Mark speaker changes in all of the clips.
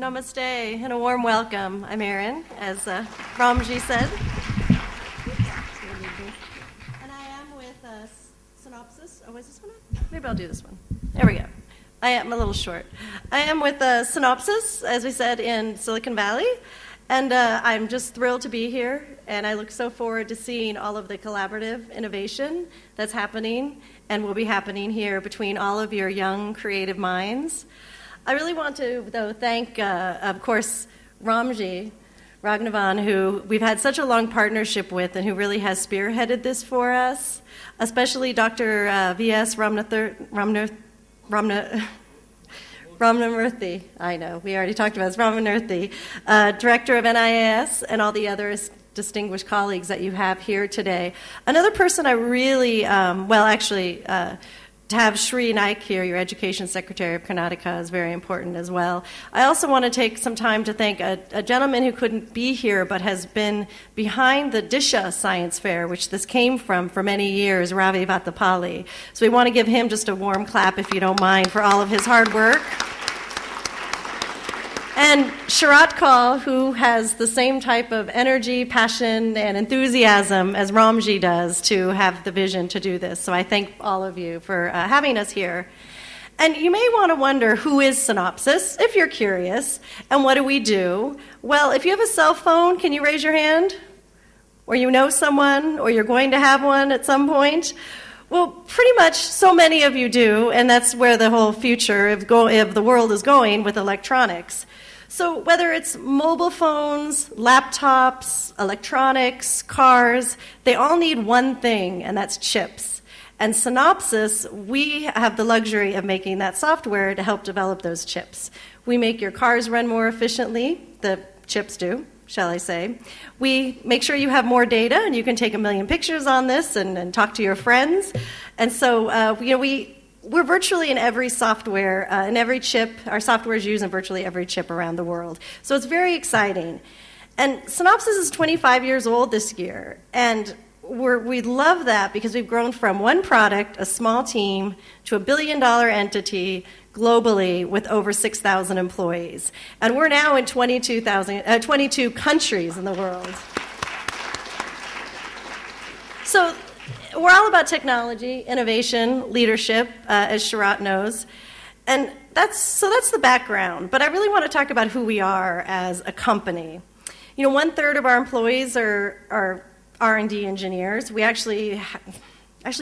Speaker 1: Namaste and a warm welcome. I'm Erin, as Ramji said. And I am with Synopsys. Oh, is this one on? Maybe I'll do this one. There we go. I am a little short. I am with Synopsys, as we said, in Silicon Valley. And I'm just thrilled to be here. And I look so forward to seeing all of the collaborative innovation that's happening and will be happening here between all of your young, creative minds. I really want to, though, thank, of course, Ramji Raghavan, who we've had such a long partnership with and who really has spearheaded this for us, especially Dr. V.S. Ramnamurthy. I know, we already talked about this, Ramnamurthy, Director of NIS, and all the other distinguished colleagues that you have here today. Another person I really, to have Shri Naik here, your Education Secretary of Karnataka, is very important as well. I also want to take some time to thank a gentleman who couldn't be here but has been behind the Disha Science Fair, which this came from for many years, Ravi Vatapalli. So we want to give him just a warm clap, if you don't mind, for all of his hard work. And Sharat Kaul, who has the same type of energy, passion, and enthusiasm as Ramji does to have the vision to do this. So I thank all of you for having us here. And you may want to wonder, who is Synopsys, if you're curious, and what do we do? Well, if you have a cell phone, can you raise your hand? Or you know someone, or you're going to have one at some point? Well, pretty much so many of you do, and that's where the whole future of the world is going with electronics. So whether it's mobile phones, laptops, electronics, cars, they all need one thing, and that's chips. And Synopsys, we have the luxury of making that software to help develop those chips. We make your cars run more efficiently, the chips do, shall I say. We make sure you have more data, and you can take 1 million pictures on this and talk to your friends. And so we're virtually in every software, in every chip. Our software is used in virtually every chip around the world. So it's very exciting. And Synopsys is 25 years old this year. And we love that because we've grown from one product, a small team, to $1 billion entity globally with over 6,000 employees. And we're now in 22 countries in the world. So we're all about technology, innovation, leadership, as Sharat knows. And that's the background. But I really want to talk about who we are as a company. You know, 1/3 of our employees are R&D engineers. We actually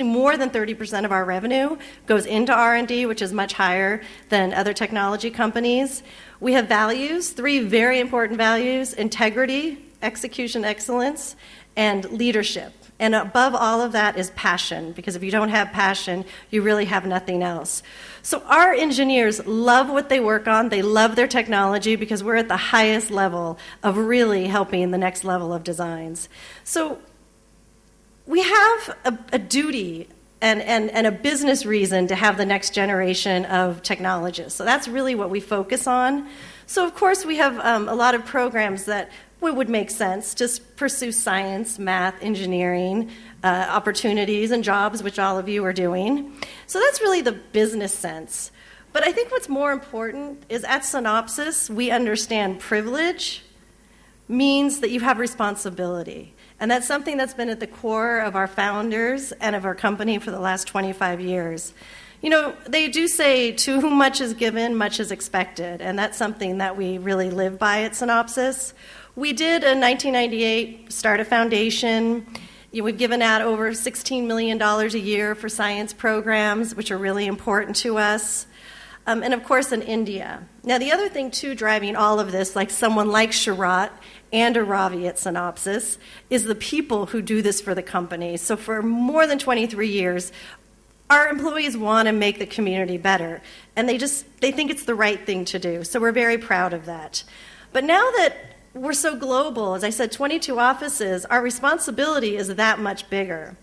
Speaker 1: more than 30% of our revenue goes into R&D, which is much higher than other technology companies. We have values, 3 very important values: integrity, execution excellence, and leadership. And above all of that is passion, because if you don't have passion, you really have nothing else. So our engineers love what they work on. They love their technology because we're at the highest level of really helping the next level of designs. So we have a duty and a business reason to have the next generation of technologists. So that's really what we focus on. So of course we have a lot of programs that would make sense to pursue science, math, engineering, opportunities and jobs, which all of you are doing. So that's really the business sense. But I think what's more important is at Synopsys, we understand privilege means that you have responsibility. And that's something that's been at the core of our founders and of our company for the last 25 years. You know, they do say, to whom much is given, much is expected. And that's something that we really live by at Synopsys. We did, in 1998, start a foundation. We've given out over $16 million a year for science programs, which are really important to us. And of course, in India. Now, the other thing, too, driving all of this, like someone like Sharat and a Ravi at Synopsys, is the people who do this for the company. So for more than 23 years, our employees want to make the community better. And they think it's the right thing to do. So we're very proud of that. But now that we're so global, as I said, 22 offices, our responsibility is that much bigger.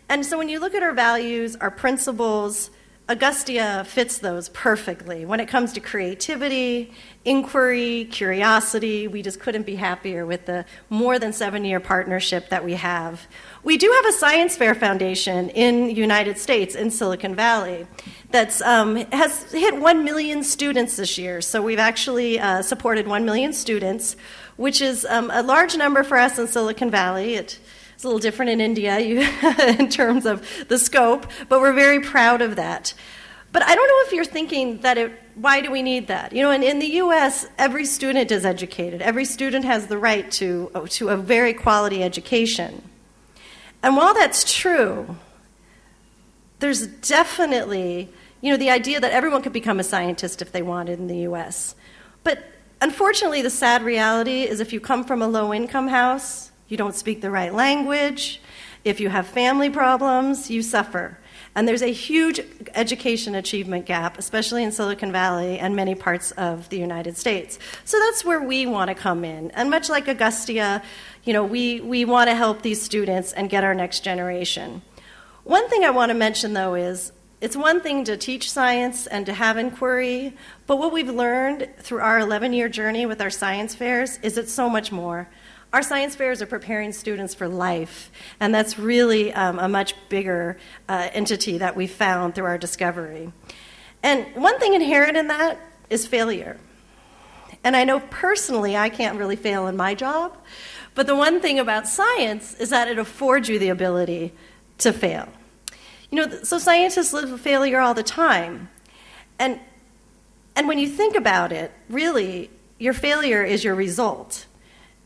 Speaker 1: And so when you look at our values, our principles, Augustia fits those perfectly. When it comes to creativity, inquiry, curiosity, we just couldn't be happier with the more than 7-year partnership that we have. We do have a science fair foundation in the United States, in Silicon Valley, that's has hit 1 million students this year. So we've actually supported 1 million students, which is a large number for us in Silicon Valley. It's a little different in India in terms of the scope, but we're very proud of that. But I don't know if you're thinking that why do we need that? You know, in the U.S., every student is educated. Every student has the right to a very quality education. And while that's true, there's definitely, you know, the idea that everyone could become a scientist if they wanted in the U.S. But unfortunately, the sad reality is if you come from a low-income house, you don't speak the right language, if you have family problems, you suffer. And there's a huge education achievement gap, especially in Silicon Valley and many parts of the United States. So that's where we want to come in. And much like Augustia, you know, we want to help these students and get our next generation. One thing I want to mention, though, is it's one thing to teach science and to have inquiry, but what we've learned through our 11-year journey with our science fairs is it's so much more. Our science fairs are preparing students for life, and that's really a much bigger entity that we found through our discovery. And one thing inherent in that is failure. And I know personally I can't really fail in my job, but the one thing about science is that it affords you the ability to fail. You know, so scientists live with failure all the time. And when you think about it, really, your failure is your result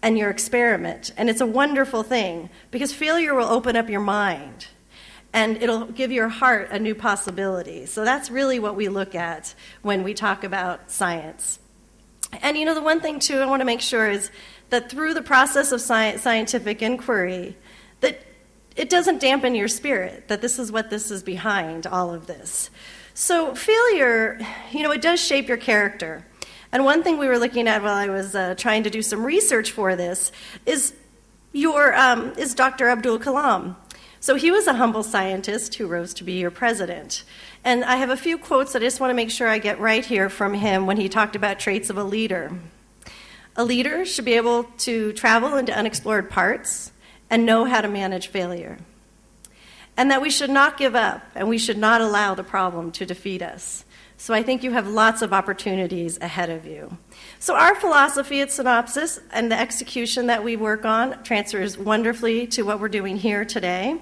Speaker 1: and your experiment. And it's a wonderful thing because failure will open up your mind and it'll give your heart a new possibility. So that's really what we look at when we talk about science. And you know, the one thing too I want to make sure is that through the process of scientific inquiry, that it doesn't dampen your spirit, that this is what this is behind all of this. So failure, you know, it does shape your character. And one thing we were looking at while I was trying to do some research for this is Dr. Abdul Kalam. So he was a humble scientist who rose to be your president. And I have a few quotes that I just want to make sure I get right here from him when he talked about traits of a leader. A leader should be able to travel into unexplored parts and know how to manage failure. And that we should not give up and we should not allow the problem to defeat us. So I think you have lots of opportunities ahead of you. So our philosophy at Synopsys and the execution that we work on transfers wonderfully to what we're doing here today.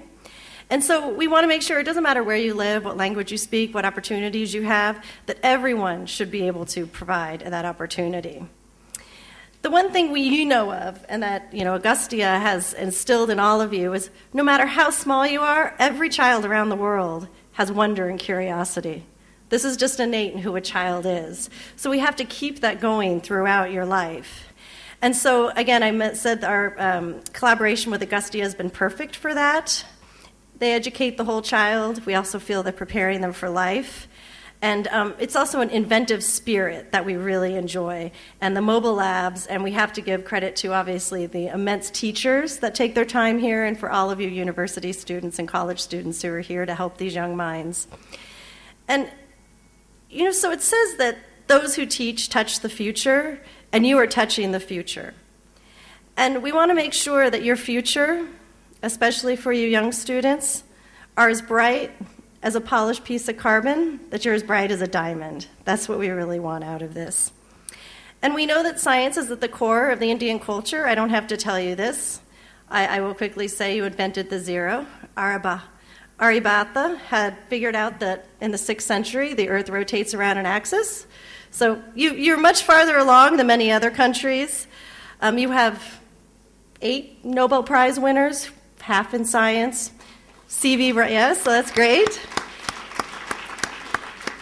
Speaker 1: And so we want to make sure it doesn't matter where you live, what language you speak, what opportunities you have, that everyone should be able to provide that opportunity. The one thing you know of, and that Augustia has instilled in all of you, is no matter how small you are, every child around the world has wonder and curiosity. This is just innate in who a child is. So we have to keep that going throughout your life. And so, again, I said our collaboration with Augustia has been perfect for that. They educate the whole child. We also feel they're preparing them for life. And it's also an inventive spirit that we really enjoy. And the mobile labs, and we have to give credit to, obviously, the immense teachers that take their time here, and for all of you university students and college students who are here to help these young minds. And so it says that those who teach touch the future, and you are touching the future. And we want to make sure that your future, especially for you young students, are as bright as a polished piece of carbon, that you're as bright as a diamond. That's what we really want out of this. And we know that science is at the core of the Indian culture. I don't have to tell you this. I will quickly say you invented the zero. Aryabhata had figured out that in the 6th century, the Earth rotates around an axis. So you're much farther along than many other countries. You have 8 Nobel Prize winners, half in science. C.V. Yes, so that's great.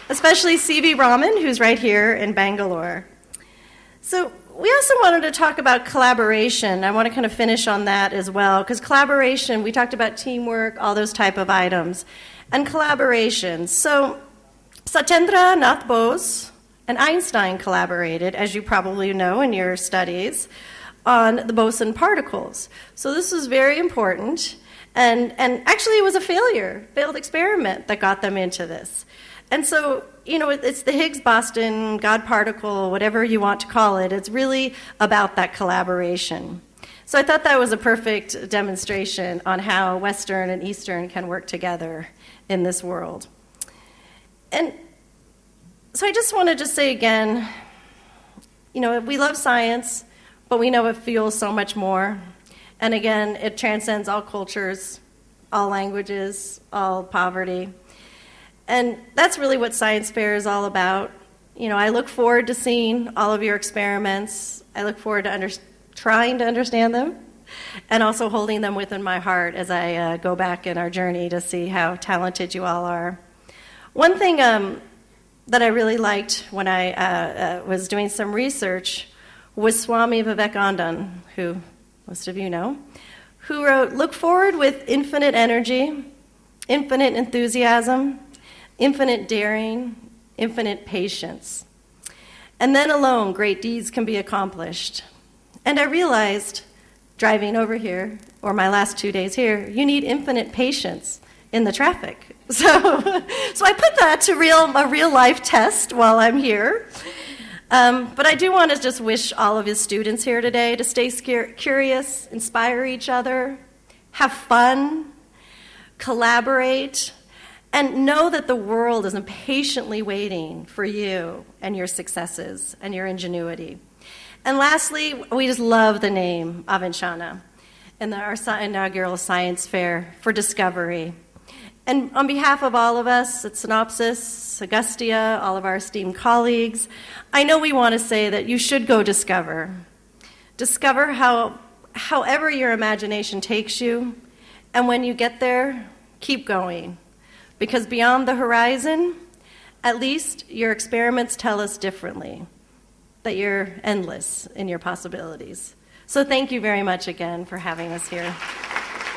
Speaker 1: Especially C.V. Raman, who's right here in Bangalore. So we also wanted to talk about collaboration. I want to kind of finish on that as well, because collaboration, we talked about teamwork, all those type of items, and collaboration. So Satyendra Nath Bose and Einstein collaborated, as you probably know in your studies, on the boson particles. So this was very important, and actually it was a failed experiment that got them into this. And so, it's the Higgs-Boson, God particle, whatever you want to call it. It's really about that collaboration. So I thought that was a perfect demonstration on how Western and Eastern can work together in this world. And so I just want to say again, we love science, but we know it fuels so much more. And again, it transcends all cultures, all languages, all poverty. And that's really what Science Fair is all about. I look forward to seeing all of your experiments. I look forward to trying to understand them, and also holding them within my heart as I go back in our journey to see how talented you all are. One thing that I really liked when I was doing some research was Swami Vivekananda, who most of you know, who wrote, "Look forward with infinite energy, infinite enthusiasm, infinite daring, infinite patience. And then alone great deeds can be accomplished." And I realized, driving over here, or my last 2 days here, you need infinite patience in the traffic. So I put that to a real life test while I'm here. But I do want to just wish all of his students here today to stay curious, inspire each other, have fun, collaborate, and know that the world is impatiently waiting for you and your successes and your ingenuity. And lastly, we just love the name Avanchana and our inaugural science fair for discovery. And on behalf of all of us at Synopsys, Augustia, all of our esteemed colleagues, I know we want to say that you should go discover. Discover however your imagination takes you, and when you get there, keep going. Because beyond the horizon, at least your experiments tell us differently, that you're endless in your possibilities. So thank you very much again for having us here.